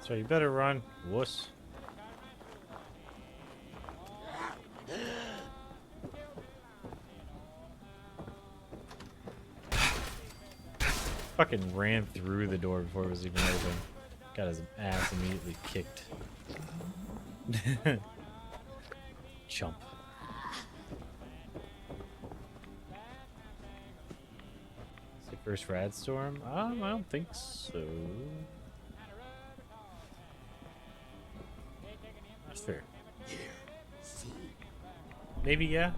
So you better run, wuss. Fucking ran through the door before it was even open. Got his ass immediately kicked. Chump. Is it first rad storm? I don't think so. That's fair. Maybe, yeah.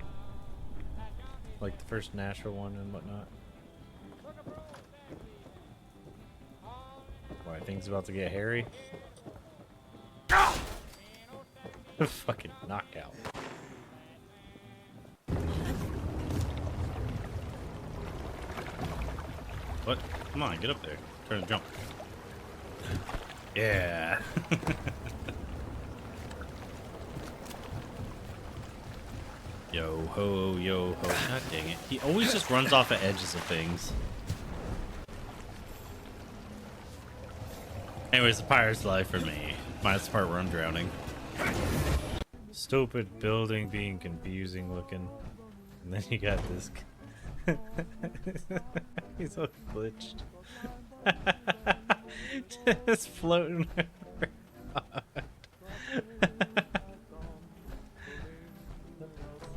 Like the first natural one and whatnot. Why, things about to get hairy? Fucking knockout. What? Come on, get up there. Try to jump. Yeah. Yo ho, yo ho. God dang it. He always just runs off the edges of things. Anyways, the pirate's life for me. Minus the part where I'm drowning. Stupid building being confusing looking. And then you got this. He's so glitched. Just floating around.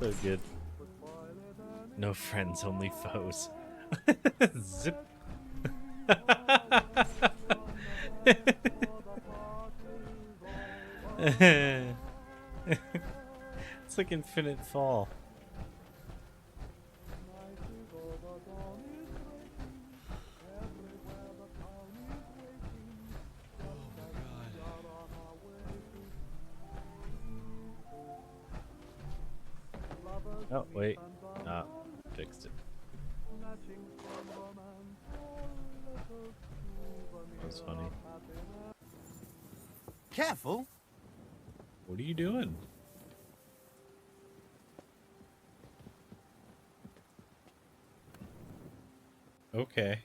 So good. No friends, only foes. Zip. It's like Infinite Fall. Oh, wait. Ah, fixed it. That was funny. Careful. What are you doing? Okay.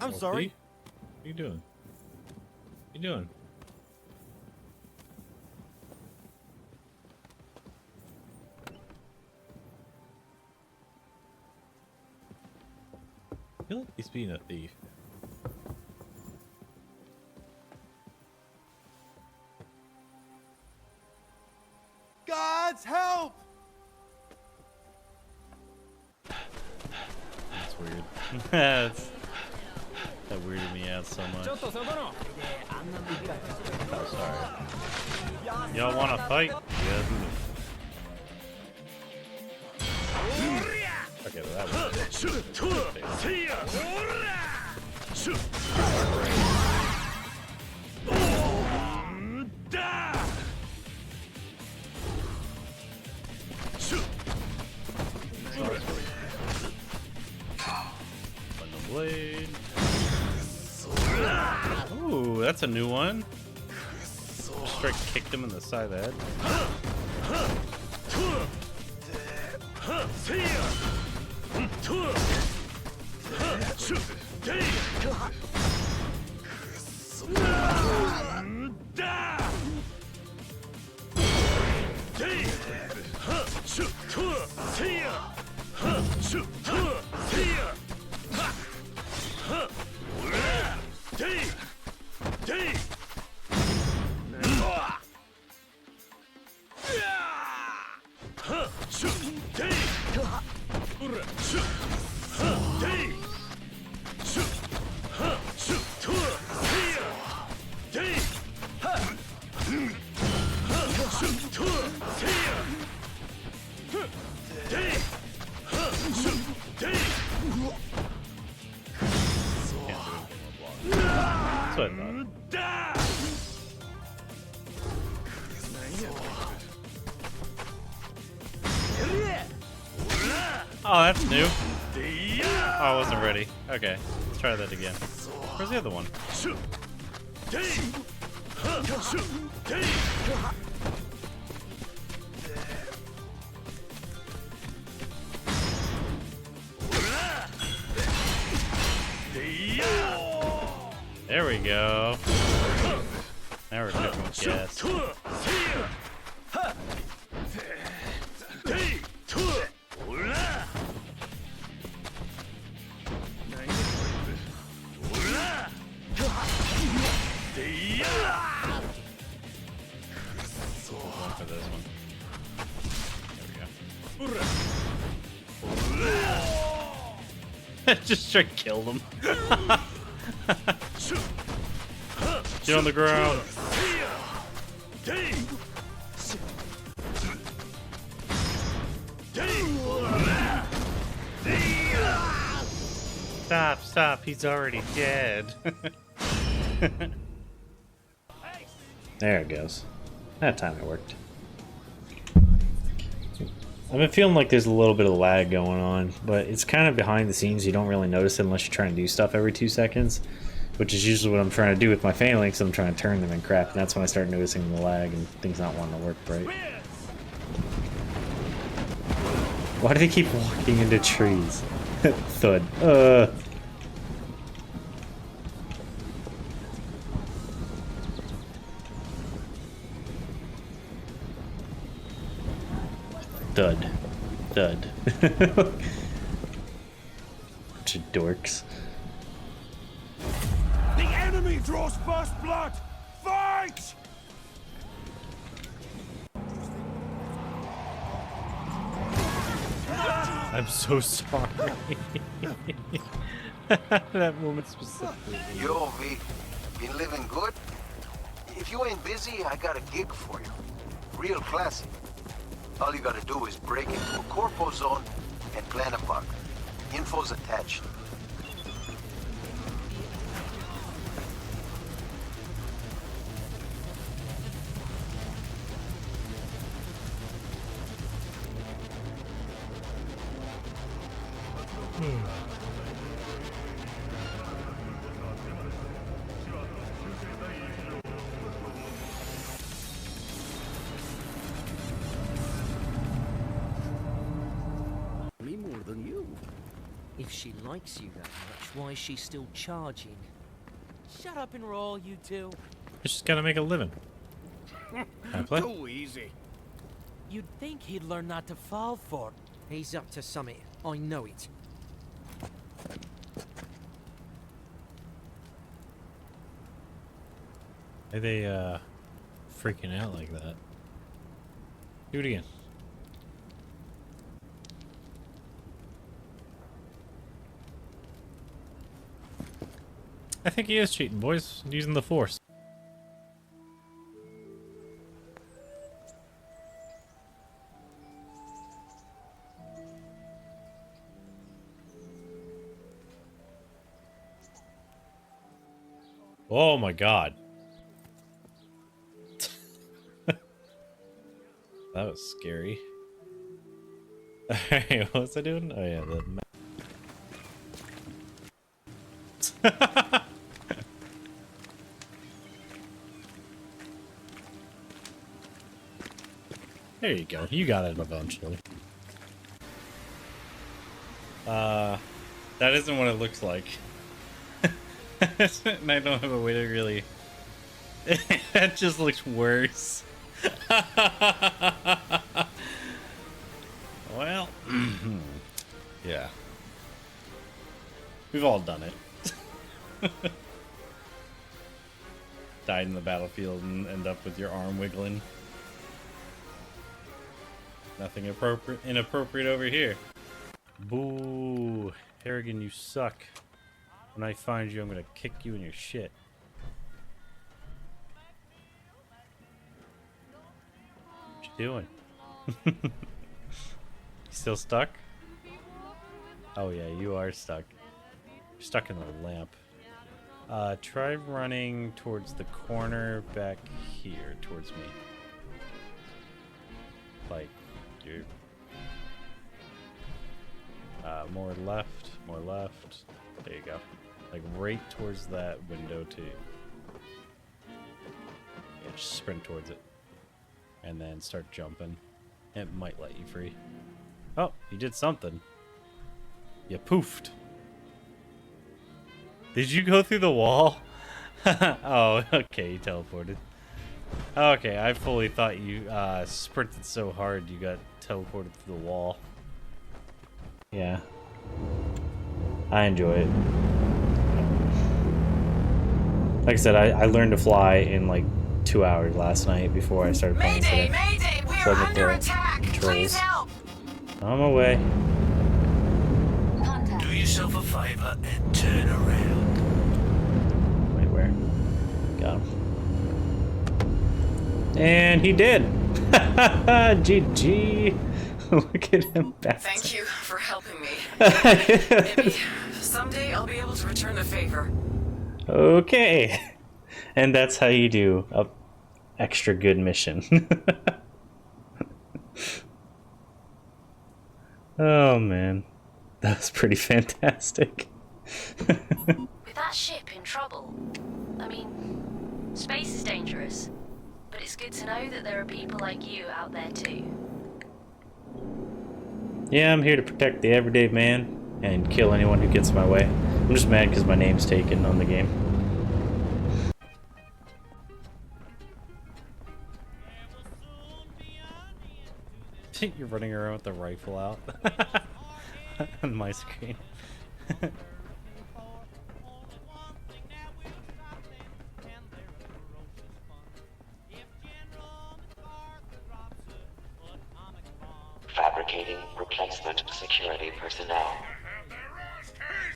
I'm sorry. What are you doing? What are you doing? I feel like he's being a thief. God's help! That's weird. That weirded me out so much. Oh, sorry. Y'all want to fight? Yeah. Okay, well, that blade. Ooh, that's a new one. Straight kicked him in the side of the head. That's what I thought. Oh, that's new. Oh, I wasn't ready. Okay, let's try that again. Where's the other one? go. Now we're cooking with gas. Going for this one. There we go. Just try to kill them. Get on the ground. Stop, he's already dead. There it goes. That time it worked. I've been feeling like there's a little bit of lag going on, but it's kind of behind the scenes. You don't really notice it unless you're trying to do stuff every 2 seconds, which is usually what I'm trying to do with my phalanx. I'm trying to turn them and crap, and that's when I start noticing the lag and things not wanting to work right. Why do they keep walking into trees? Thud. Thud. Thud. Bunch of dorks. The enemy draws first blood! Fight! I'm so sorry. That moment specifically. Yo, V, been living good? If you ain't busy, I got a gig for you. Real classy. All you gotta do is break into a corpo zone and plant a bug. Info's attached. Me more than you. If she likes you that much, why is she still charging? Shut up and roll, you two. It's just gotta make a living. I play. Too easy. You'd think he'd learn not to fall for it. He's up to something. I know it. Why are they freaking out like that? Do it again. I think he is cheating, boys. Using the force. Oh my god. That was scary. Alright, what was I doing? Oh yeah, the There you go. You got it eventually. That isn't what it looks like. And I don't have a way to really... That just looks worse. Well, yeah. We've all done it. Died in the battlefield and end up with your arm wiggling. Nothing inappropriate over here. Boo. Harrigan, you suck. When I find you, I'm gonna kick you in your shit. What you doing? You still stuck? Oh yeah, you are stuck. You're stuck in the lamp. Try running towards the corner back here, towards me. Like, you're... more left, more left. There you go. Like right towards that window too. Yeah, just sprint towards it. And then start jumping. It might let you free. Oh, you did something. You poofed. Did you go through the wall? Oh, okay, you teleported. Okay, I fully thought you sprinted so hard you got teleported to the wall. Yeah. I enjoy it. Like I said, I learned to fly in like 2 hours last night before I started playing today. Mayday! We So are I get under the attack! Please controls. help! On my way. Do yourself a favor and turn around. Wait, where? Got him. And he did! GG! Look at him back. Thank you for helping me. Maybe someday I'll be able to return the favor. Okay. And that's how you do a extra good mission. Oh man. That was pretty fantastic. With that ship in trouble, I mean, space is dangerous, but it's good to know that there are people like you out there too. Yeah, I'm here to protect the everyday man and kill anyone who gets in my way. I'm just mad because my name's taken on the game. You're running around with the rifle out on my screen. Fabricating replacement security personnel.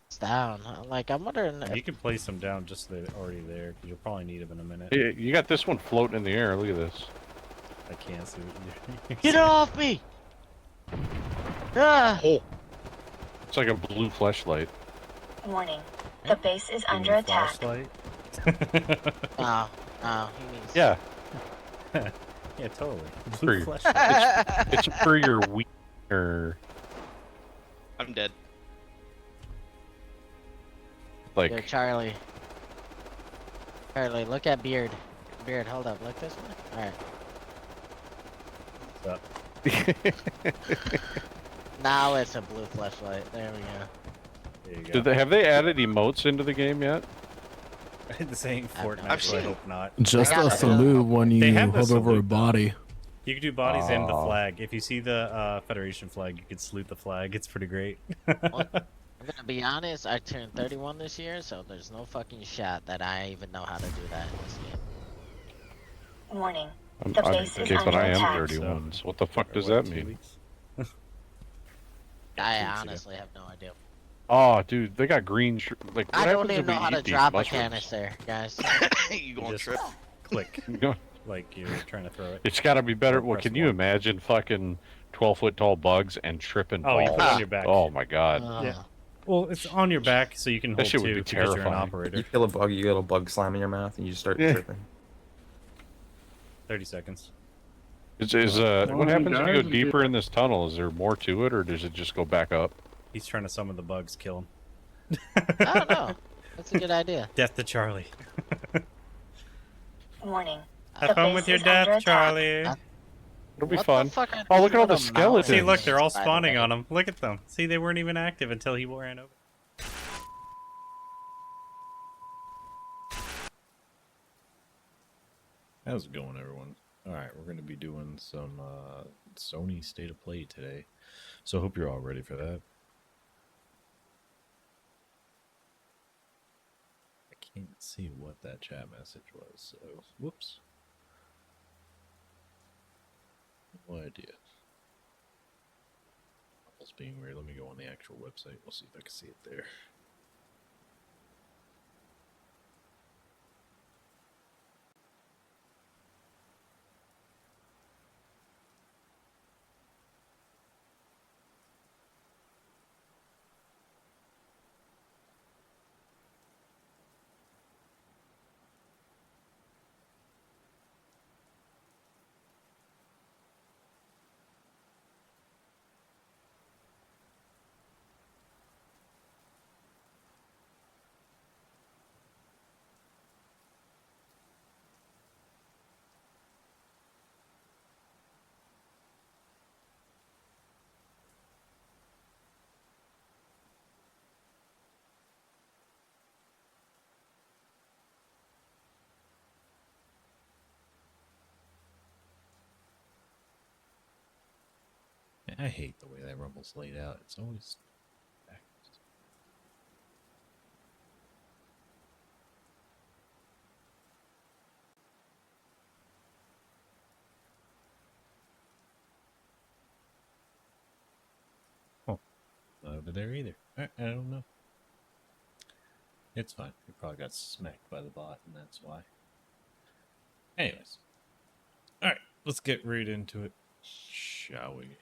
It's down. Like, I'm wondering You can place them down just so they're already there, because you'll probably need them in a minute. Hey, you got this one floating in the air. Look at this. I can't see what you're Get off me! Ah! Oh. It's like a blue flashlight. Warning. The base is under attack. Flashlight? Oh, oh, he means... Yeah. Yeah, totally. For Blue your, flashlight. it's for your wiener. I'm dead. Like, Yo, Charlie. Charlie, look at Beard. Beard, hold up. Look this way. Alright. What's up? Now it's a blue flashlight. There we go. There you go. have they added emotes into the game yet? This ain't Fortnite, I've so seen I hope not. Just I got a it. salute when They you have the hover over a salute, though. body. You can do bodies and the Oh. flag. If you see the Federation flag, you can salute the flag. It's pretty great. Well, I'm gonna be honest, I turned 31 this year, so there's no fucking shot that I even know how to do that in this game. Warning. I'm, The I'm base is okay, but under I am attack. 31. So what the fuck does What, that 2 mean? weeks? I weeks ago. honestly have no idea. Oh, dude, they got green. Like, what I don't happens even if we know how to eat these drop a mushrooms? canister, guys. You going Just trip? click, You know, like you're trying to throw it. it's got to be better. Don't Well, press can you one. imagine fucking 12-foot tall bugs and tripping Oh, you balls? put it on your back. Oh my god. Yeah. Well, it's on your back, so you can That hold shit would two be because you're an terrifying. operator. You kill a bug, you get a bug slam in your mouth, and you start Yeah. tripping. 30 seconds. What Well, happens if you go guys, deeper in this tunnel? Is there more to it, or does it just go back up? He's trying to summon the bugs, kill him. I don't know. That's a good idea. Death to Charlie. Warning. Have fun with your death, Charlie. It'll be What fun. the fuck are Oh, look these at all the little skeletons. See, look, they're all by the spawning way? on him. Look at them. See, they weren't even active until he ran over. How's it going, everyone? Alright, we're going to be doing some Sony State of Play today. So I hope you're all ready for that. I can't see what that chat message was, so whoops. No idea. It's being weird. Let me go on the actual website. We'll see if I can see it there. I hate the way that rumble's laid out. It's always backwards. Oh, not over there either. I don't know. It's fine. We probably got smacked by the bot, and that's why. Anyways. Alright, let's get right into it, shall we?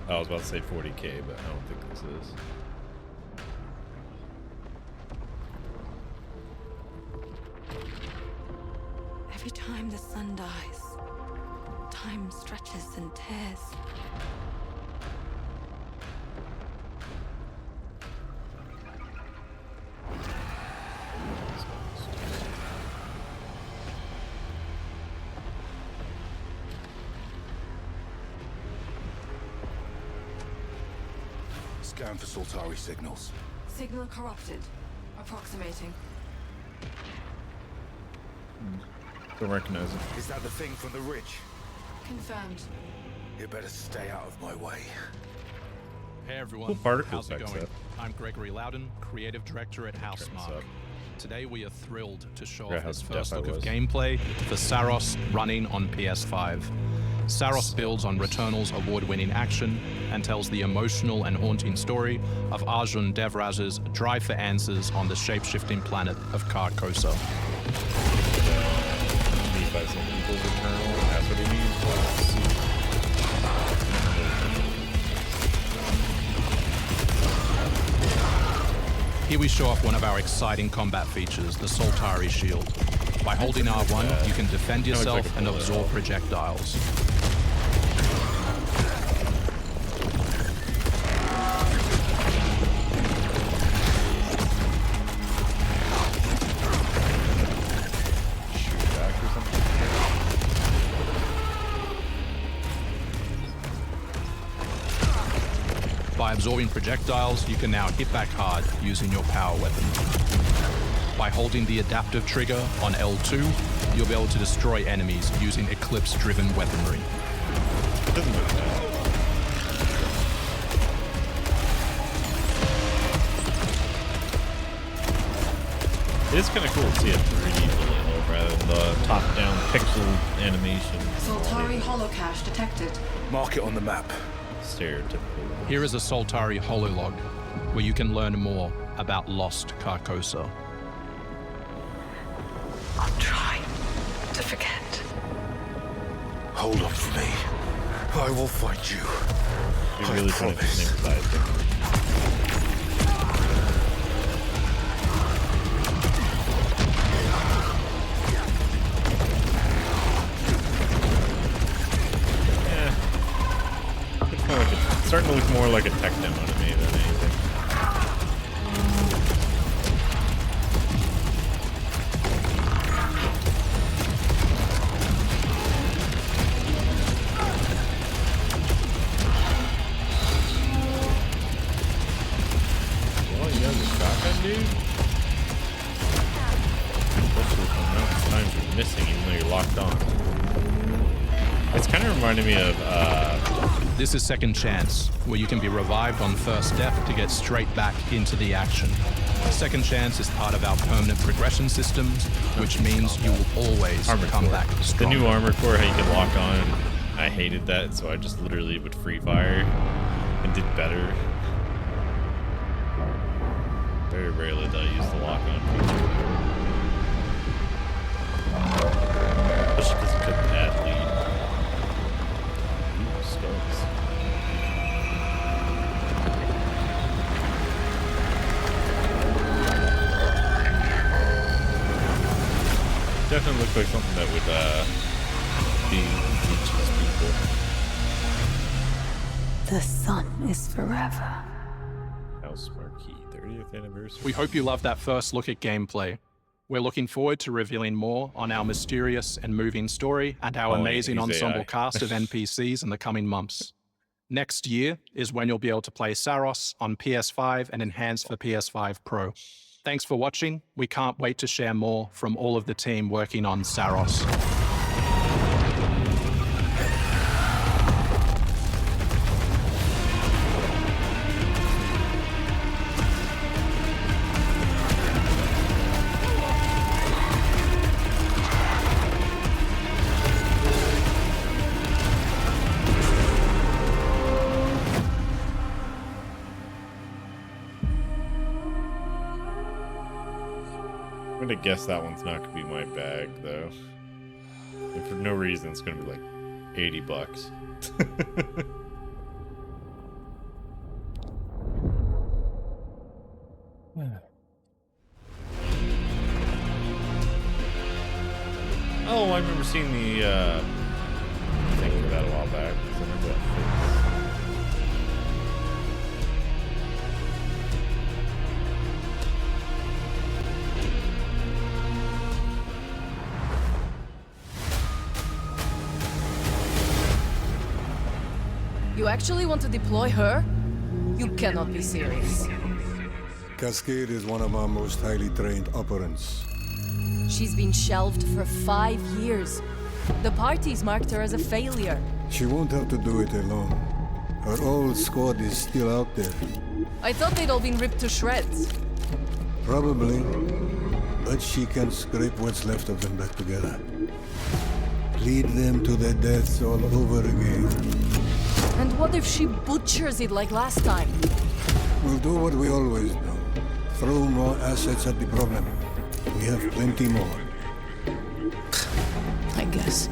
I was about to say 40k, but I don't think this is. Every time the sun dies, time stretches and tears. Scan for Soltari signals. Signal corrupted. Approximating. Don't recognize it. Is that the thing from the ridge? Confirmed. You better stay out of my way. Hey everyone, Cool particle how's it effects, going? though. I'm Gregory Loudon, creative director at Turn this Housemarque. up. Today we are thrilled to show Yeah, off how this deaf first I look of was. gameplay for Saros running on PS5. Saros builds on Returnal's award-winning action and tells the emotional and haunting story of Arjun Devraj's drive for answers on the shape-shifting planet of Carcosa. Beat by some evil Returnal. That's what he means. Here we show off one of our exciting combat features, the Soltari Shield. By holding R1, you can defend yourself and absorb projectiles. Shoot back or something. By absorbing projectiles, you can now hit back hard using your power weapon. By holding the adaptive trigger on L2, you'll be able to destroy enemies using Eclipse-driven weaponry. Doesn't look bad. It is kind of cool to see a 3D bullet hell rather than the top-down pixel animation. Soltari holocache detected. Mark it on the map. Stereotypical. Here is a Soltari hololog, where you can learn more about lost Carcosa. I'm trying to forget. Hold up for me. I will find you. You're really trying to sympathize with me. It's starting to look more like a tech demo to me than anything. Well, you have a shotgun, dude? Especially if the amount of times you're missing even though you're locked on. It's kind of reminding me of, This is Second Chance, where you can be revived on first death to get straight back into the action. Second Chance is part of our permanent progression systems, which means you will always come back the stronger. new armor core, how you can lock on. I hated that, so I just literally would free fire and did better. Very rarely did I use the lock on feature. Especially because it couldn't add lead. Ooh, skulls. definitely looks like something that would be Peach's people. The sun is forever. House Marquee, 30th anniversary. We hope you loved that first look at gameplay. We're looking forward to revealing more on our mysterious and moving story and our amazing he's ensemble AI. cast of NPCs in the coming months. Next year is when you'll be able to play Saros on PS5 and enhanced for PS5 Pro. Thanks for watching. We can't wait to share more from all of the team working on Saros. I'm gonna guess that one's not gonna be my bag though. And for no reason, it's gonna be like $80. Oh, I remember seeing the thing for that a while back. 'Cause I remember that face. You actually want to deploy her? You cannot be serious. Cascade is one of our most highly trained operants. She's been shelved for 5 years. The parties marked her as a failure. She won't have to do it alone. Her old squad is still out there. I thought they'd all been ripped to shreds. Probably. But she can scrape what's left of them back together. Lead them to their deaths all over again. And what if she butchers it like last time? We'll do what we always do. Throw more assets at the problem. We have plenty more. I guess.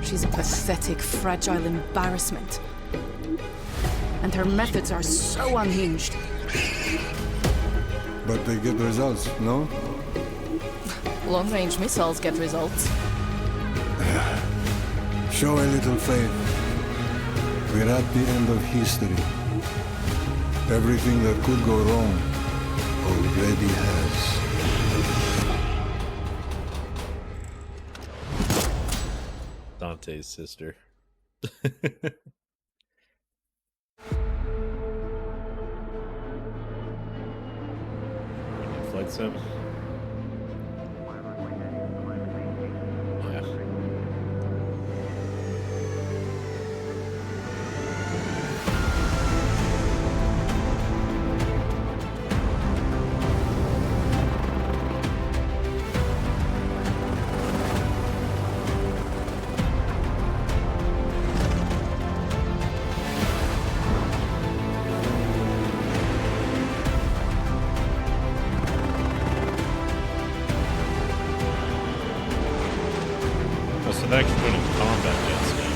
She's a pathetic, fragile embarrassment. And her methods are so unhinged. But they get results, no? Long-range missiles get results. Show a little faith. We're at the end of history. Everything that could go wrong already has. Dante's sister. Flight sim. Yeah. So they actually put in combat jets now.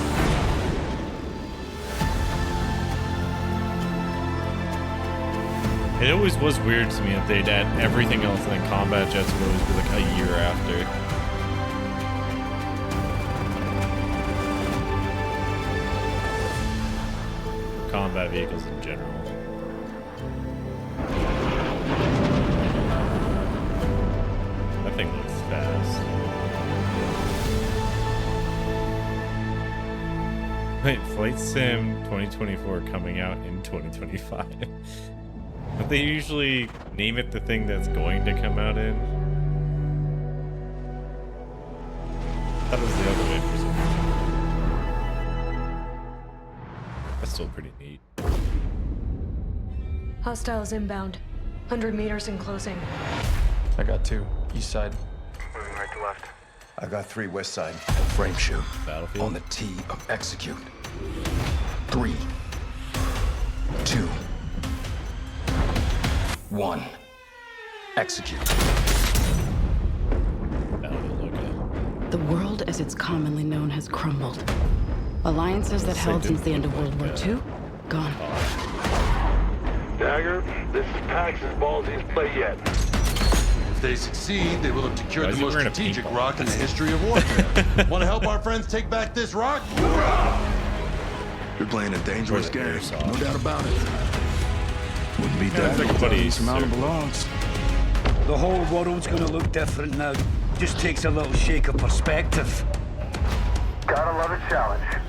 It always was weird to me that they'd add everything else and then combat jets would always be like a year after. Combat vehicles in general. That thing looks fast. Wait, Flight Sim 2024 coming out in 2025. Don't they usually name it the thing that's going to come out in? That was the other way for some reason. That's still pretty neat. Hostiles inbound. 100 meters in closing. I got 2. East side. Moving right to left. I got 3 west side. Frame shoot. Battlefield. On the T of execute. 3, 2, 1. Execute. The world as it's commonly known has crumbled. Alliances that held since the end of World War II, gone. Dagger, this is Pax's ballsiest play yet. they succeed, they will have Why secured is the he most wearing a strategic paintball? rock in the history of warfare. Want to help our friends take back this rock? You're playing a dangerous game, no doubt about it. Wouldn't be Yeah, that it's like a without buddy insurmountable odds. The whole world's gonna look different now. Just takes a little shake of perspective. Gotta love a challenge.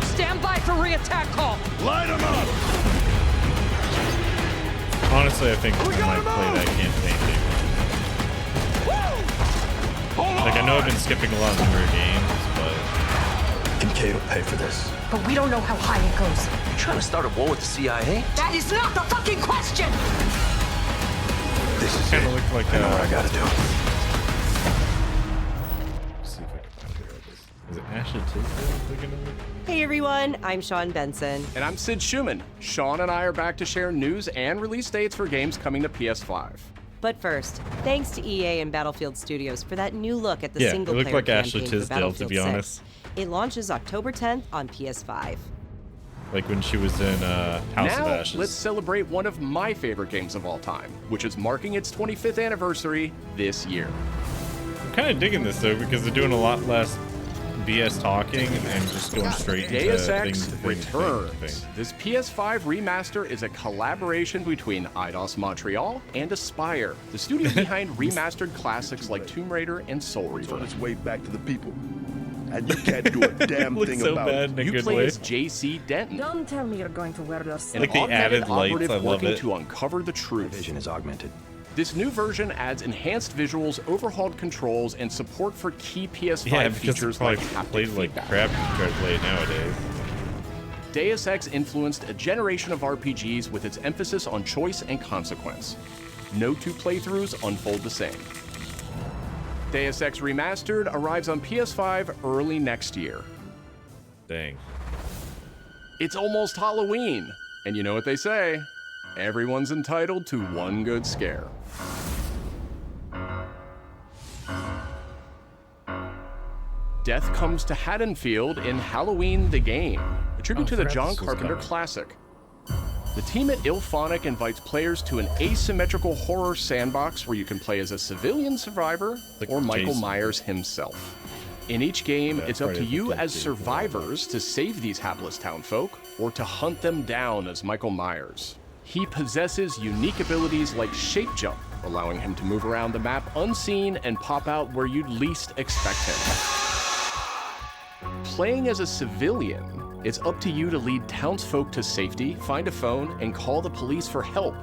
Stand by for re-attack call. Light them up! Honestly, I think I might play that campaign too. Like, I know I've been skipping a lot of newer games, but... Kincaid will pay for this. But we don't know how high it goes. You trying to start a war with the CIA? That is not the fucking question! This is Kind it. of looked like I know what I gotta do. See if I can find where it is. Is it Ashley Tisdale? Looking at it? Hey everyone, I'm Sean Benson. And I'm Sid Schumann. Sean and I are back to share news and release dates for games coming to PS5. But first, thanks to EA and Battlefield Studios for that new look at the Yeah, it single-player looked like Ashley campaign for Tisdale, to be Battlefield 6. honest. It launches October 10th on PS5. Like when she was in House of Now, Ashes. let's celebrate one of my favorite games of all time, which is marking its 25th anniversary this year. I'm kind of digging this though because they're doing a lot less BS talking and just going straight into Deus things. Ex returns. This PS5 remaster is a collaboration between Eidos Montreal and Aspyr, the studio behind remastered classics like Tomb Raider and Soul Reaver. On its way back to the people. And you can't do a damn thing so about bad it. in a You good play way. as JC Denton, Don't tell me you're going to wear those. an Like the augmented added lights, operative I love working it. to uncover the truth. Vision is augmented. This new version adds enhanced visuals, overhauled controls, and support for key PS5 Yeah, because features it's probably like haptic played like feedback. crap if you try to play it nowadays. Deus Ex influenced a generation of RPGs with its emphasis on choice and consequence. No two playthroughs unfold the same. Deus Ex Remastered arrives on PS5 early next year. Dang. It's almost Halloween, and you know what they say, everyone's entitled to one good scare. Death comes to Haddonfield in Halloween the Game, a tribute to the forgot John this was Carpenter coming. classic. The team at IllFonic invites players to an asymmetrical horror sandbox where you can play as a civilian survivor Like or Michael Jason. Myers himself. In each game, Yeah, it's up to Friday the you as 13th. survivors to save these hapless townfolk or to hunt them down as Michael Myers. He possesses unique abilities like shape jump, allowing him to move around the map unseen and pop out where you'd least expect him. Playing as a civilian, it's up to you to lead townsfolk to safety, find a phone, and call the police for help.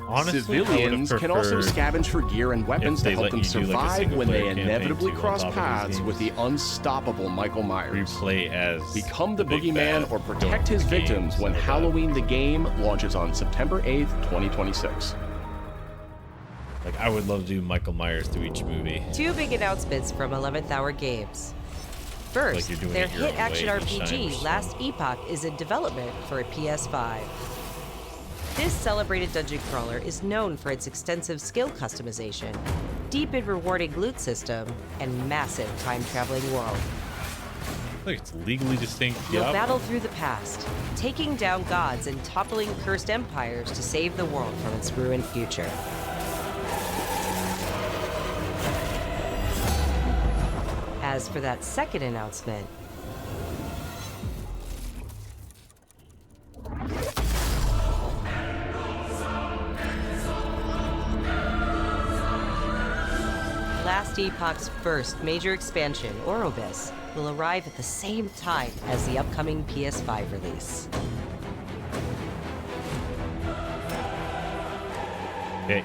Honestly, Civilians can also scavenge for gear and weapons to they help let them you do, like, a survive when they single-player campaign inevitably too on cross top of these paths with the unstoppable Michael Myers. Where you play as Become the big boogeyman bad, or going protect his to games victims when and all that. Halloween the Game launches on September 8th, 2026. Like, I would love to do Michael Myers through each movie. Two big announcements from 11th Hour Games. First, Like you're doing their it your hit own action way each time, RPG, which is Last Epoch, is in development for a PS5. This celebrated dungeon crawler is known for its extensive skill customization, deep and rewarding loot system, and massive time-traveling world. Look, it's legally distinct. You'll Yup. battle through the past, taking down gods and toppling cursed empires to save the world from its ruined future. As for that second announcement, Last Epoch's first major expansion, Orobis, will arrive at the same time as the upcoming PS5 release. Okay.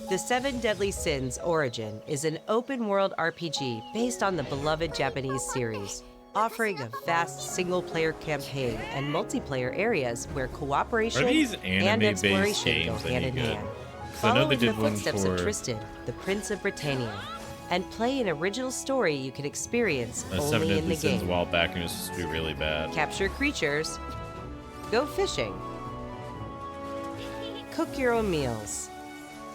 The Seven Deadly Sins Origin is an open-world RPG based on the beloved Japanese series, offering a vast single-player campaign and multiplayer areas where cooperation Are these and anime-based exploration go games hand in any good? hand. 'Cause I know Follow they in the did one footsteps for of Tristan, the Prince of Britannia, and play an original story you can experience Seven only in Deadly the Sins a game. while back and it was supposed to be really bad. Capture creatures, go fishing, cook your own meals,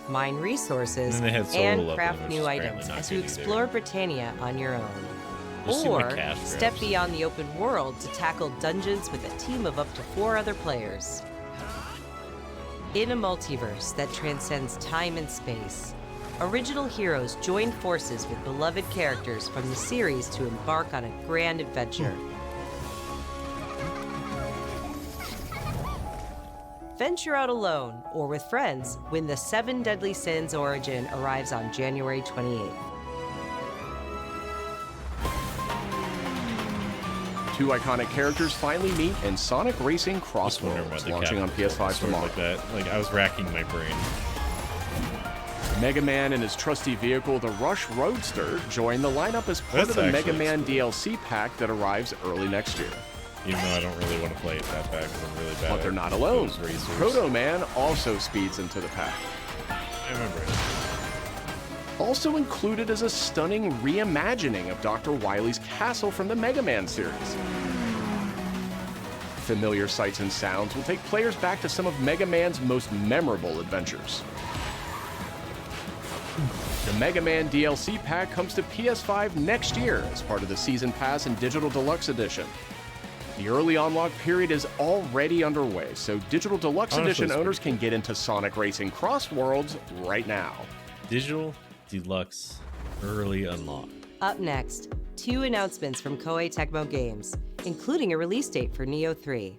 mine resources, And then they had Solo and Leveling, craft which new is apparently items not as you good either. explore Britannia on your own. Just seem like Or cash step grabs. beyond the open world to tackle dungeons with a team of up to 4 other players. In a multiverse that transcends time and space, original heroes join forces with beloved characters from the series to embark on a grand adventure. Venture out alone or with friends when the 7 Deadly Sins Origin arrives on January 28th. Two iconic characters finally meet in Sonic Racing Cross Wondering Worlds, about the launching on Captain PS5 Sort of tomorrow. like that. Like I was racking my brain. Mega Man and his trusty vehicle, the Rush Roadster, join the lineup as part That's of the Mega actually Man DLC pack that arrives early next year. Even though I don't really want to play it that bad because I'm really bad. But at they're not alone. those racers. Proto Man also speeds into the pack. I remember it. Also included is a stunning reimagining of Dr. Wily's castle from the Mega Man series. Familiar sights and sounds will take players back to some of Mega Man's most memorable adventures. The Mega Man DLC pack comes to PS5 next year as part of the Season Pass and Digital Deluxe Edition. The early unlock period is already underway, so Digital Deluxe Honestly, Edition it's owners pretty can get into Sonic Racing Cross Worlds right now. Digital Deluxe Early Unlock. Up next, 2 announcements from Koei Tecmo Games, including a release date for Neo 3.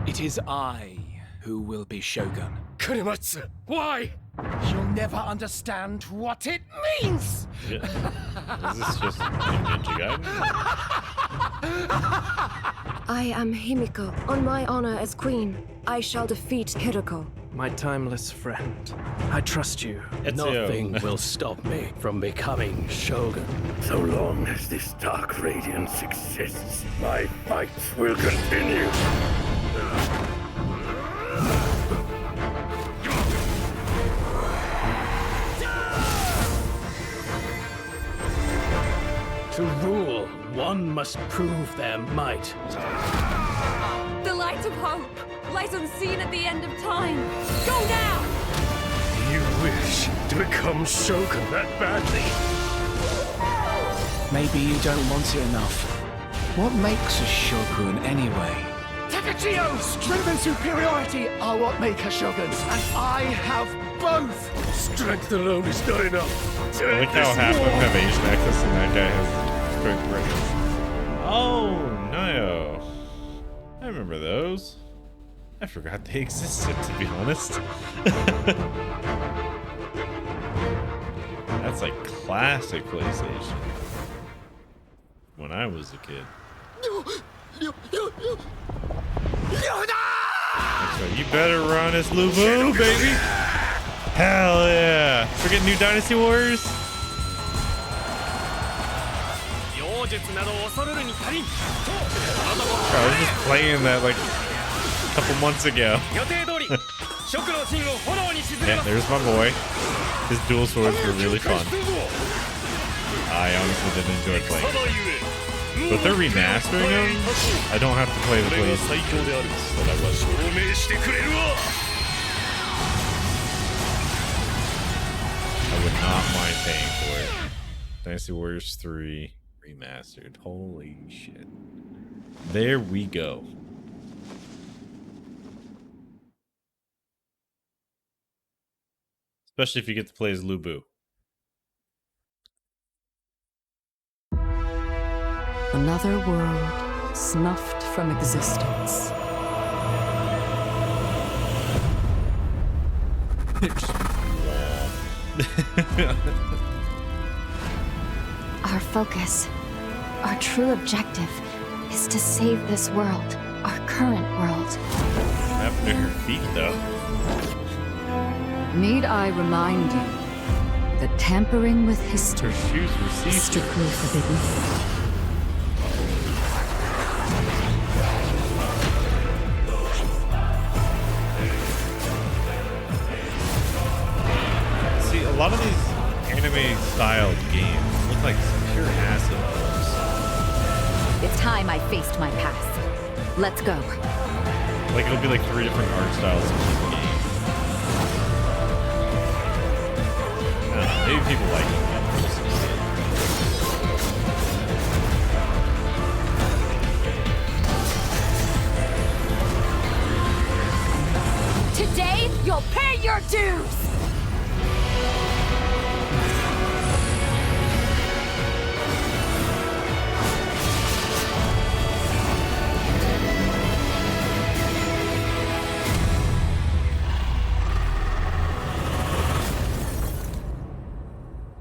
It is I who will be Shogun. Kurimatsu, why? You'll never understand what it means! Yeah. Is this just Ninja Gaiden? I am Himiko. On my honor as queen, I shall defeat Hiroko. My timeless friend, I trust you. Ezio. Nothing will stop me from becoming Shogun. So long as this dark radiance exists, my fights will continue. To rule, one must prove their might. The light of hope lies unseen at the end of time. Go now! You wish to become Shogun that badly? Maybe you don't want it enough. What makes a Shogun anyway? Takachio! Strength and superiority are what make a Shogun, and I have both! Strength alone is not enough. I like how half of them have Asian access and that guy has straight British. Oh, no. I remember those. I forgot they existed, to be honest. That's like classic PlayStation. When I was a kid. That's right, you better run as Lu Bu, baby! Hell yeah! Forget New Dynasty Warriors? I was just playing that like a couple months ago. Yeah, there's my boy. His dual swords were really fun. I honestly did enjoy playing them. But they're remastering them. I don't have to play the PlayStation that I was. I would not mind paying for it. Dynasty Warriors 3 remastered. Holy shit. There we go. Especially if you get to play as Lu Bu. Another world snuffed from existence. Our focus, our true objective, is to save this world, our current world. What happened to her feet, though? Need I remind you that tampering with history shoes were is strictly forbidden? See, a lot of these anime-styled games look like pure acid balls. It's time I faced my past. Let's go. Like, it'll be like 3 different art styles in one game. I don't know, maybe people like it. dues!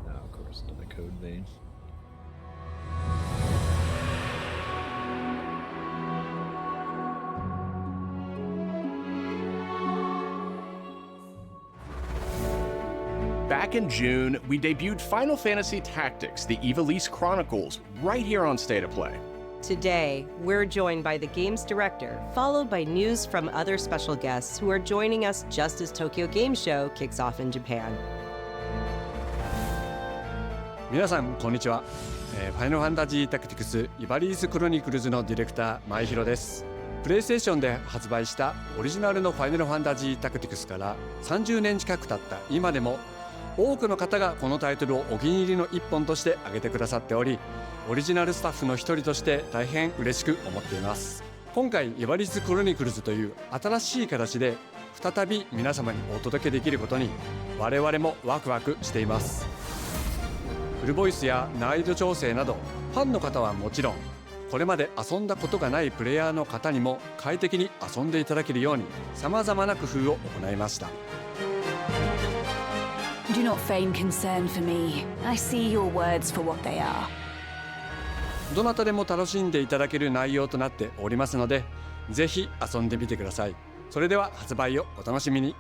Of course, another code vein. Back in June, we debuted Final Fantasy Tactics: The Ivalice Chronicles right here on State of Play. Today, we're joined by the game's director, followed by news from other special guests who are joining us just as Tokyo Game Show kicks off in Japan. 皆さんこんにちは。ファイナルファンタジータクティクスイバリースクロニクルズのディレクター前広です。プレイステーションで発売したオリジナルのファイナルファンタジータクティクスから30年近く経った今でも多くの方がこのタイトルをお気に入りの一本として挙げてくださっており、オリジナルスタッフの一人として大変嬉しく思っています。今回イバリスクロニクルズという新しい形で再び皆様にお届けできることに我々もワクワクしています。フルボイスや難易度調整などファンの方はもちろん、これまで遊んだことがないプレイヤーの方にも快適に遊んでいただけるように様々な工夫を行いました。Do not feign concern for me. I see your words for what they are. どなたでも楽しんでいただける内容となっておりますので、ぜひ遊んでみてください。それでは発売をお楽しみに。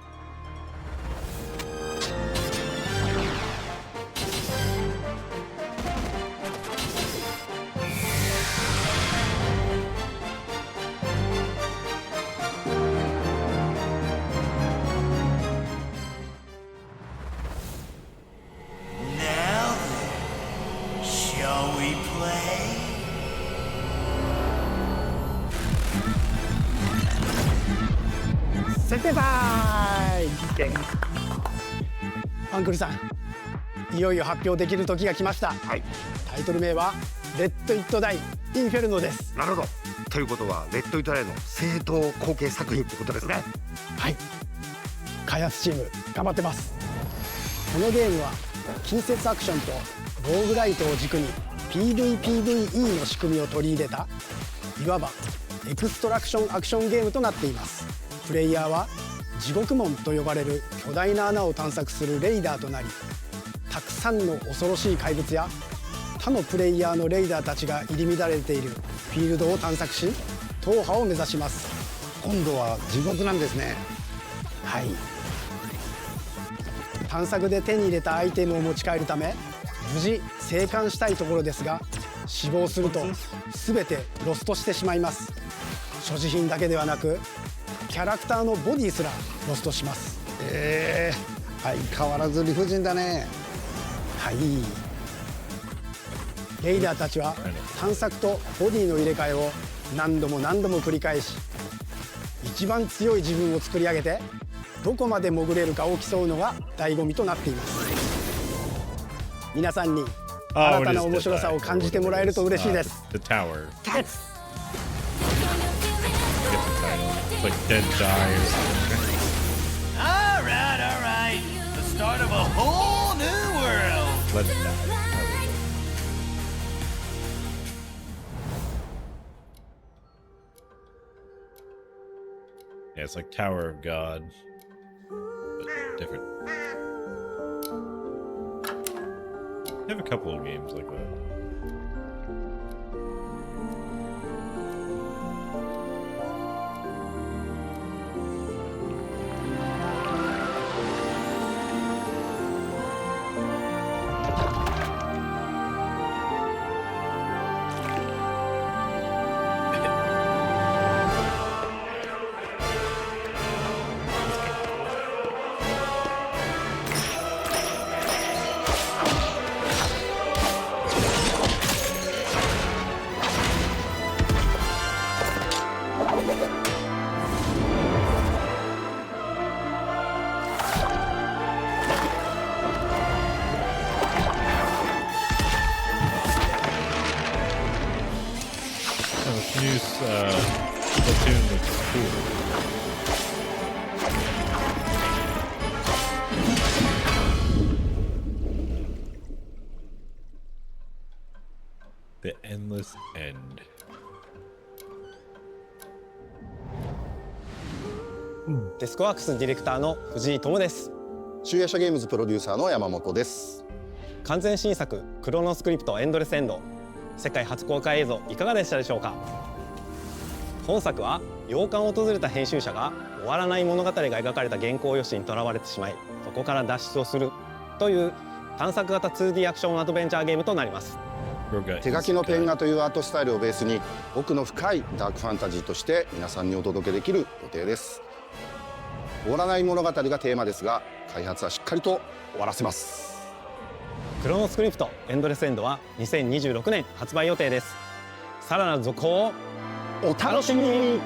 先輩アンクルさん、いよいよ発表できる時が来ました。タイトル名はレッド・イット・ダイ・インフェルノです。なるほど。ということはレッド・イット・ダイの正統後継作品ってことですね。はい、開発チーム頑張ってます。このゲームは近接アクションとローグライトを軸に PVPVE の仕組みを取り入れたいわばエクストラクションアクションゲームとなっています。プレイヤーは地獄門と呼ばれる巨大な穴を探索するレイダーとなり、たくさんの恐ろしい怪物や他のプレイヤーのレイダーたちが入り乱れているフィールドを探索し、踏破を目指します。今度は地獄なんですね。はい、探索で手に入れたアイテムを持ち帰るため無事生還したいところですが、死亡すると全てロストしてしまいます。所持品だけではなくキャラクターのボディすらロストします。相変わらず理不尽だね。はい、レイダーたちは探索とボディの入れ替えを何度も何度も繰り返し、一番強い自分を作り上げてどこまで潜れるかを競うのが醍醐味となっています。皆さんに新たな面白さを感じてもらえると嬉しいです。The Tower. It's like Dead Die or something. Alright. The start of a whole new world. Let it die. Yeah, it's like Tower of God, but different. I have a couple of games like that. Splatoon looks cool. The endless end. デスクワークスディレクターの藤井智です。集英社ゲームズプロデューサーの山本です。完全新作クロノスクリプトエンドレスエンド、世界初公開映像いかがでしたでしょうか。本作は洋館を訪れた編集者が終わらない物語が描かれた原稿用紙にとらわれてしまい、そこから脱出をするという探索型 2D アクションアドベンチャーゲームとなります。手書きのペン画というアートスタイルをベースに奥の深いダークファンタジーとして皆さんにお届けできる予定です。終わらない物語がテーマですが、開発はしっかりと終わらせます。クロノスクリプトエンドレスエンドは2026年発売予定です。さらなる続報をお楽しみに。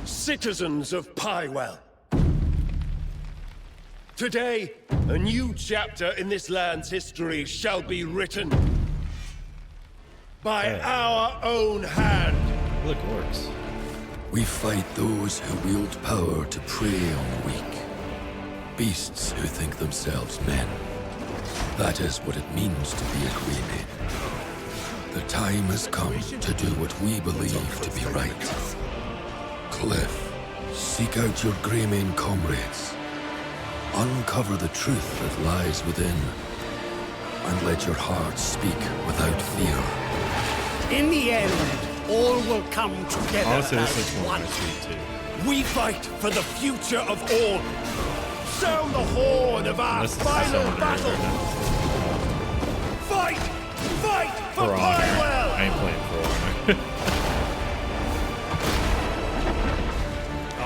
Citizens of Pywell. Today, a new chapter in this land's history shall be written by our own hand. Look, works. We fight those who wield power to prey on the weak. Beasts who think themselves men. That is what it means to be a Greymane. The time has come to do what we believe to be right. Cliff, seek out your Greymane comrades. Uncover the truth that lies within. And let your heart speak without fear. In the end, all will come together Honestly, this as looks more one. interesting too. We fight for the future of all. Sound the horn of our final battle. Fight! Fight for For Honor. Pywell! I ain't playing For Honor.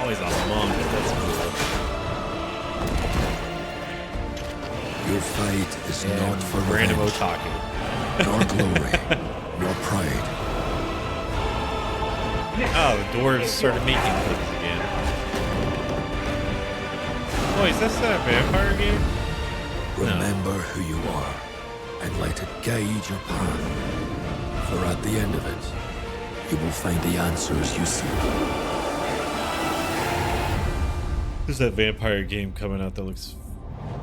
Always a monk, that's cool. Your fight is not for random revenge, otaku. nor glory, nor pride. Oh, the dwarves started making things again. Oh, is this a vampire game? Remember who you are, and let it guide your path. For at the end of it, you will find the answers you seek. There's that vampire game coming out that looks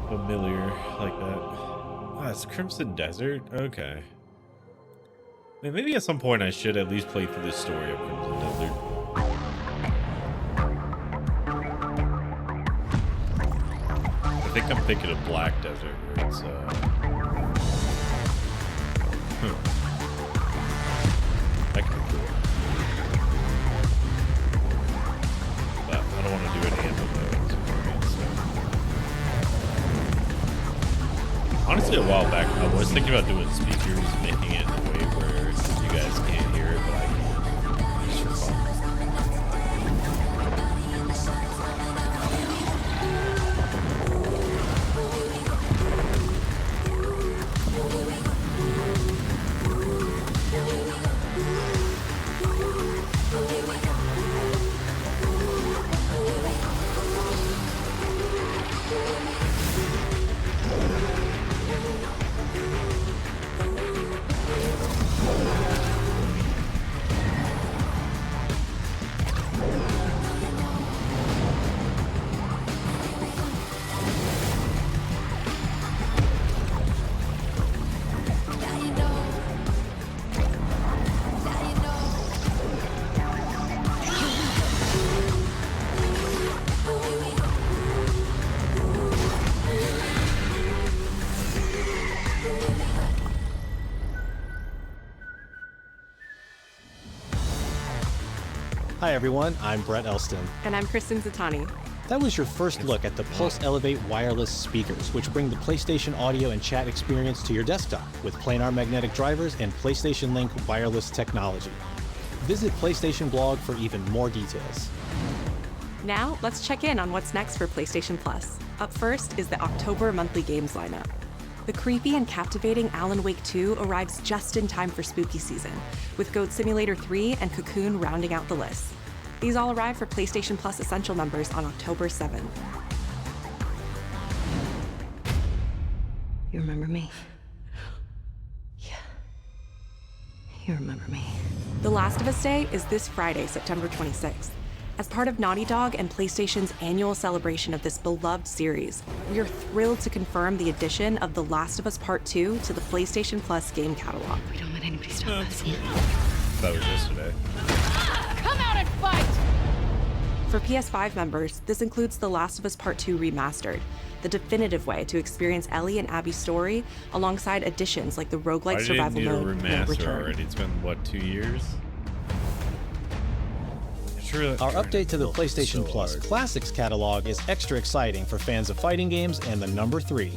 familiar like that. Oh, it's Crimson Desert? Okay. I mean, maybe at some point I should at least play through the story of Crimson Desert. I think I'm thinking of Black Desert, where it's, that could be cool. But I don't want to do any of those. Honestly, a while back, I was thinking about doing speakers, making it in a way where you guys can't hear it, but I can. Just for fun. Hi everyone, I'm Brett Elston. And I'm Kristen Zatani. That was your first look at the Pulse Elevate wireless speakers, which bring the PlayStation audio and chat experience to your desktop with planar magnetic drivers and PlayStation Link wireless technology. Visit PlayStation Blog for even more details. Now, let's check in on what's next for PlayStation Plus. Up first is the October monthly games lineup. The creepy and captivating Alan Wake 2 arrives just in time for spooky season, with Goat Simulator 3 and Cocoon rounding out the list. These all arrive for PlayStation Plus Essential members on October 7th. You remember me? Yeah. You remember me. The Last of Us Day is this Friday, September 26th. As part of Naughty Dog and PlayStation's annual celebration of this beloved series, we are thrilled to confirm the addition of The Last of Us Part 2 to the PlayStation Plus game catalog. We don't let anybody stop us. That was yesterday. Come out and fight! For PS5 members, this includes The Last of Us Part 2 Remastered, the definitive way to experience Ellie and Abby's story, alongside additions like the roguelike survival mode Why and did it need a remaster Return. already? It's been, what, 2 years? Sure, Our update to the PlayStation so Plus hard. Classics catalog is extra exciting for fans of fighting games and the number 3.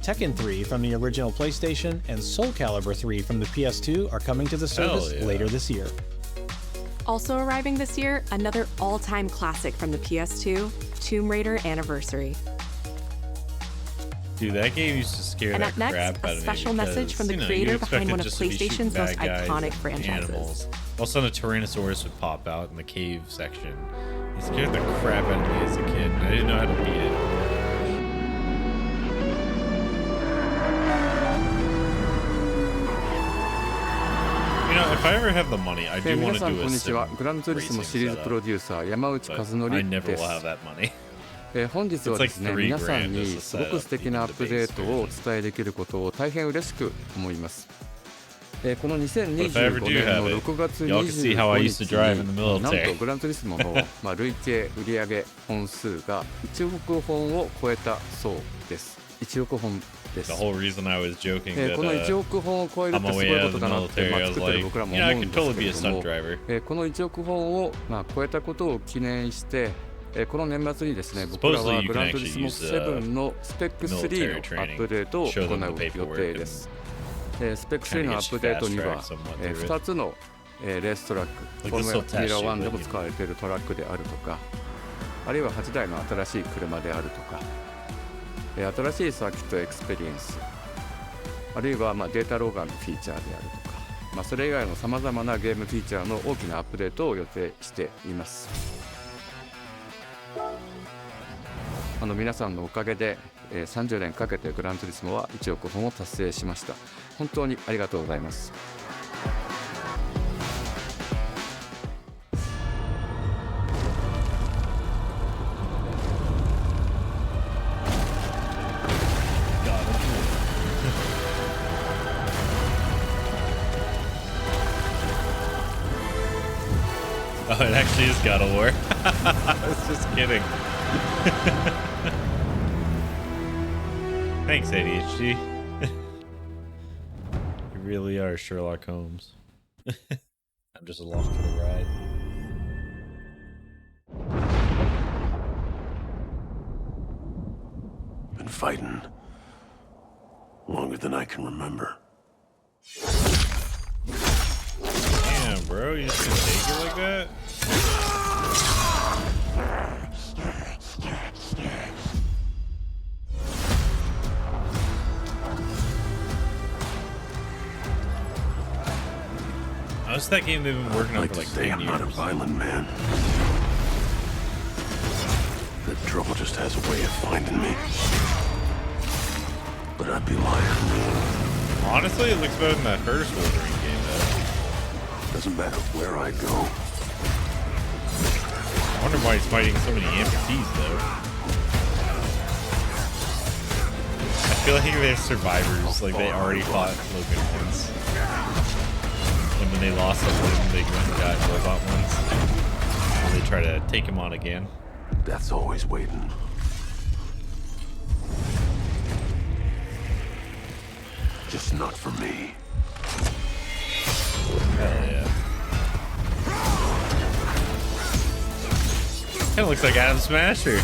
Tekken 3 from the original PlayStation and Soul Calibur 3 from the PS2 are coming to the service yeah. later this year. Also arriving this year, another all-time classic from the PS2, Tomb Raider Anniversary. Dude, that game used to scare And that up next, crap a out of me special message because, from the you know, creator you expect behind it one of just to be shooting PlayStation's most bad guys iconic and franchises. animals. All of a sudden, a Tyrannosaurus would pop out in the cave section. It scared the crap out of me as a kid. I didn't know how to beat it. You know, if I ever have the money, I do 皆 want さ to ん do こ a んにちは。 sim グランツーリスモ racing シリーズ setup, プロデューサー山内和 but 則 I never で will have す。 that money. 本日はですね、 It's like 皆さん $3,000 に just to すご set く up 素敵なアップデートをお伝えできることを大変嬉しく思います。この But if I 2025 ever do 年 have の it, 6月 y'all can see how I used to drive in the 25日になん military. とグランツーリスモの累計売上本数が1億本を超えたそうです。1億本です。 The whole reason I was joking that この1億本を超えるってすごいことだなって、作ってる僕らも思うんですけれども、この1億本を超えたことを記念して、この年末にですね、僕らはグランツーリスモ7のスペック3のアップデートを行う予定です。スペック3のアップデートには2つのレーストラック、フォーミュラ1でも使われているトラックであるとか、あるいは8台の新しい車であるとか、新しいサーキットエクスペリエンス、あるいはデータローガンのフィーチャーであるとか、それ以外のさまざまなゲームフィーチャーの大きなアップデートを予定しています。皆さんのおかげで30年かけてグランツーリスモは1億本を達成しました。本当にありがとうございます。Oh, it actually is God of War. I was just kidding. Thanks, ADHD. You really are Sherlock Holmes. I'm just along for the ride. Been fighting longer than I can remember. Damn, bro, you just gonna take it like that? How's that game they've been working on for like 10 years? I'm not a violent man. The trouble just has a way of finding me. But I'd be lying. Honestly, it looks better than that first Wolverine game, though. Doesn't matter where I go. I wonder why he's fighting so many amputees, though. I feel like they're survivors. Like, they already fought Logan once. And when they lost a limb, they went and got robot ones. And they try to take him on again. Death's always waiting. Just not for me. Hell yeah. Kinda looks like Adam Smasher.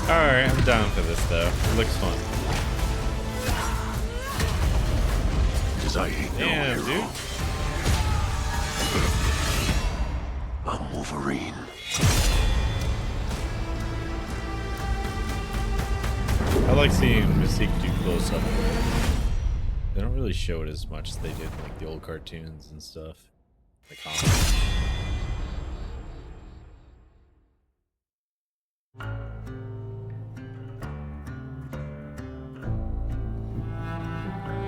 Alright, I'm down for this though. It looks fun. I ain't no hero. Dude. I'm Wolverine. I like seeing Mystique do close up. They don't really show it as much as they did in like the old cartoons and stuff. The comics.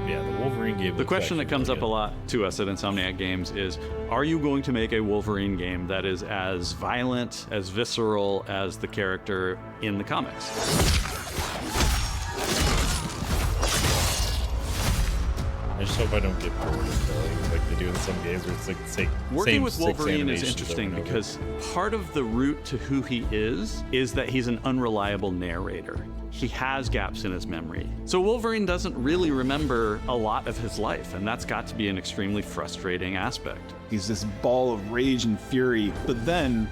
Yeah, the Wolverine Wolverine game. The looks question that actually comes really up a lot to us at Insomniac Games is, are you going to make a Wolverine game that is as violent, as visceral as the character in the comics? I just hope I don't get bored of like they do in some games where it's like Working same with 6 Wolverine is animations interesting over and over. because part of the route to who he is that he's an unreliable narrator. He has gaps in his memory. So Wolverine doesn't really remember a lot of his life, and that's got to be an extremely frustrating aspect. He's this ball of rage and fury, but then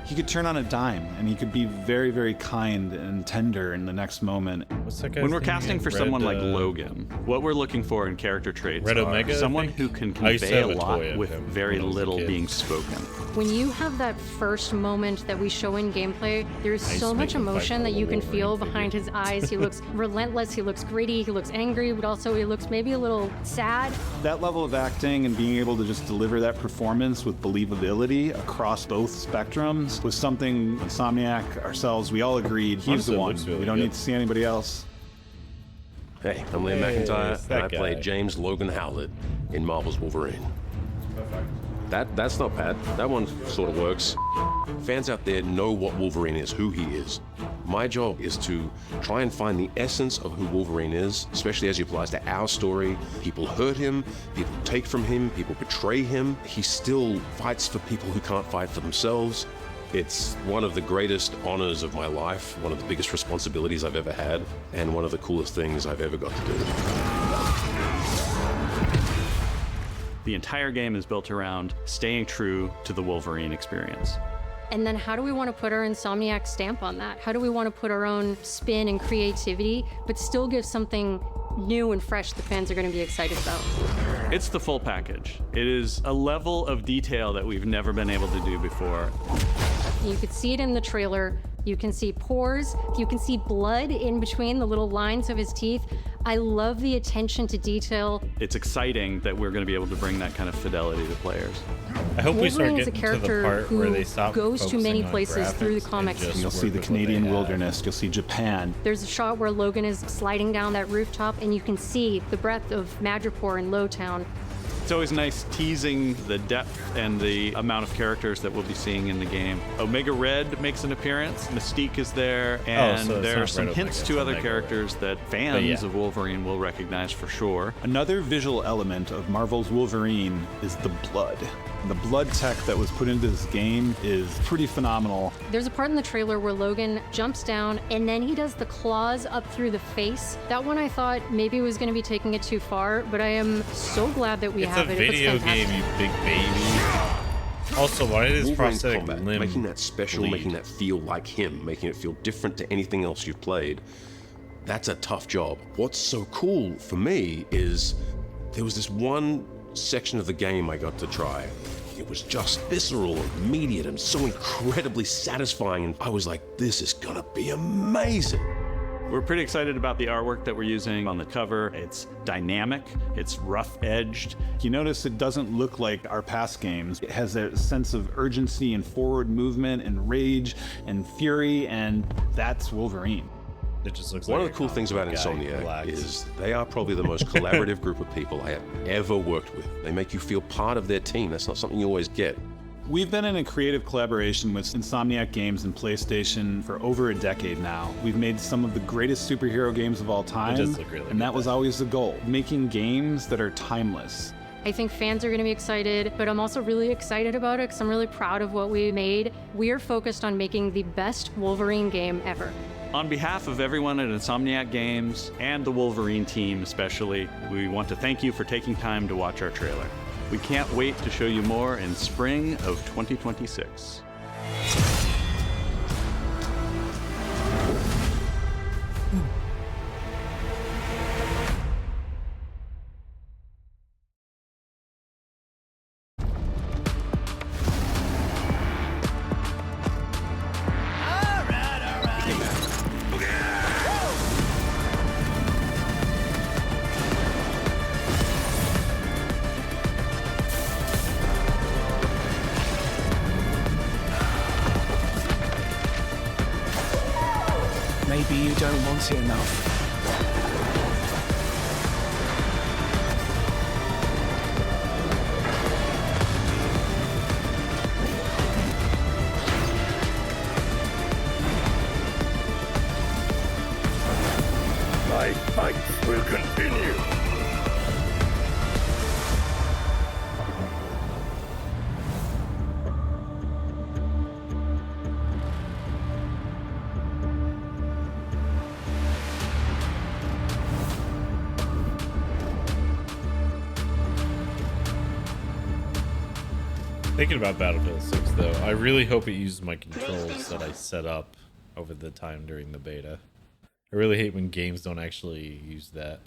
he could turn on a dime and he could be very, very kind and tender in the next moment. What's that guy's When we're name casting again? for someone like Logan, what we're looking for in character traits Red are Omega, I someone think? who can I used to convey a have a lot toy of with him very when I was a little kid. being spoken. When you have that first moment that we show in gameplay, there's I used so to much make him fight emotion for that a you can Wolverine feel figure. behind his eyes. He looks relentless, he looks gritty, he looks angry, but also he looks maybe a little sad. That level of acting and being able to just deliver that performance with believability across both spectrums was something Insomniac, ourselves, we all agreed he's Honestly, the it one. looks really We don't good. need to see anybody else. Hey, I'm Liam Hey, McIntyre, it's and that I play guy. James Logan Howlett in Marvel's Wolverine. That's not bad. That one sort of works. Fans out there know what Wolverine is, who he is. My job is to try and find the essence of who Wolverine is, especially as he applies to our story. People hurt him, people take from him, people betray him. He still fights for people who can't fight for themselves. It's one of the greatest honors of my life, one of the biggest responsibilities I've ever had, and one of the coolest things I've ever got to do. The entire game is built around staying true to the Wolverine experience. And then how do we want to put our Insomniac stamp on that? How do we want to put our own spin and creativity, but still give something new and fresh the fans are going to be excited about? It's the full package. It is a level of detail that we've never been able to do before. You could see it in the trailer. You can see pores. You can see blood in between the little lines of his teeth. I love the attention to detail. It's exciting that we're going to be able to bring that kind of fidelity to players. I hope we start Wolverine is a getting to the character part where they stop who goes to many focusing on places through the graphics and comics. just You'll see work the with what they Canadian have. wilderness, you'll see Japan. There's a shot where Logan is sliding down that rooftop, and you can see the breadth of Madripoor in Lowtown. It's always nice teasing the depth and the amount of characters that we'll be seeing in the game. Omega Red makes an appearance, Mystique is there, and so it's there not are some Red hints Omega, to it's other Omega characters that fans yeah. of Wolverine will recognize for sure. Another visual element of Marvel's Wolverine is the blood. The blood tech that was put into this game is pretty phenomenal. There's a part in the trailer where Logan jumps down and then he does the claws up through the face. That one I thought maybe was going to be taking it too far, but I am so glad that we It's have a it. video It looks game, fantastic. you big baby. Also, why did his Wolverine's prosthetic combat, limb making that special, bleed? making that feel like him, making it feel different to anything else you've played, that's a tough job. What's so cool for me is there was this one section of the game I got to try. It was just visceral and immediate and so incredibly satisfying, and I was like, this is gonna be amazing. We're pretty excited about the artwork that we're using on the cover. It's dynamic, it's rough-edged. You notice it doesn't look like our past games. It has a sense of urgency and forward movement and rage and fury, and that's Wolverine. It just looks One like of the cool things about Insomniac is they are probably the most collaborative group of people I have ever worked with. They make you feel part of their team. That's not something you always get. We've been in a creative collaboration with Insomniac Games and PlayStation for over a decade now. We've made some of the greatest superhero games of all time, does look really and that was always the goal, making games that are timeless. I think fans are going to be excited, but I'm also really excited about it because I'm really proud of what we made. We are focused on making the best Wolverine game ever. On behalf of everyone at Insomniac Games and the Wolverine team especially, we want to thank you for taking time to watch our trailer. We can't wait to show you more in spring of 2026. Maybe you don't want it enough. Thinking about Battlefield 6 though, I really hope it uses my controls that I set up over the time during the beta. I really hate when games don't actually use that.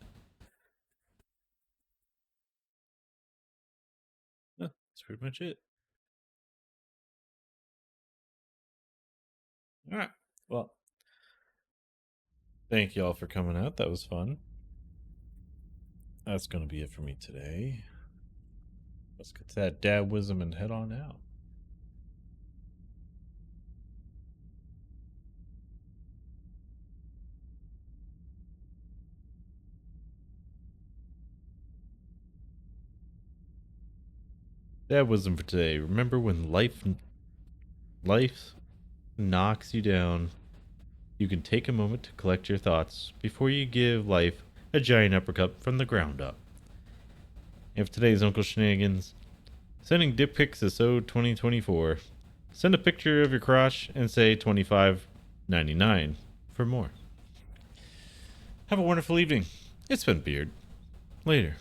That's pretty much it. Alright, well, thank you all for coming out. That was fun. That's going to be it for me today. Let's get to that dad wisdom and head on out. Dad wisdom for today. Remember when life knocks you down, you can take a moment to collect your thoughts before you give life a giant uppercut from the ground up. If today's Uncle Shenanigans, sending dick pics is so 2024, send a picture of your crotch and say $25.99 for more. Have a wonderful evening. It's been Beard. Later.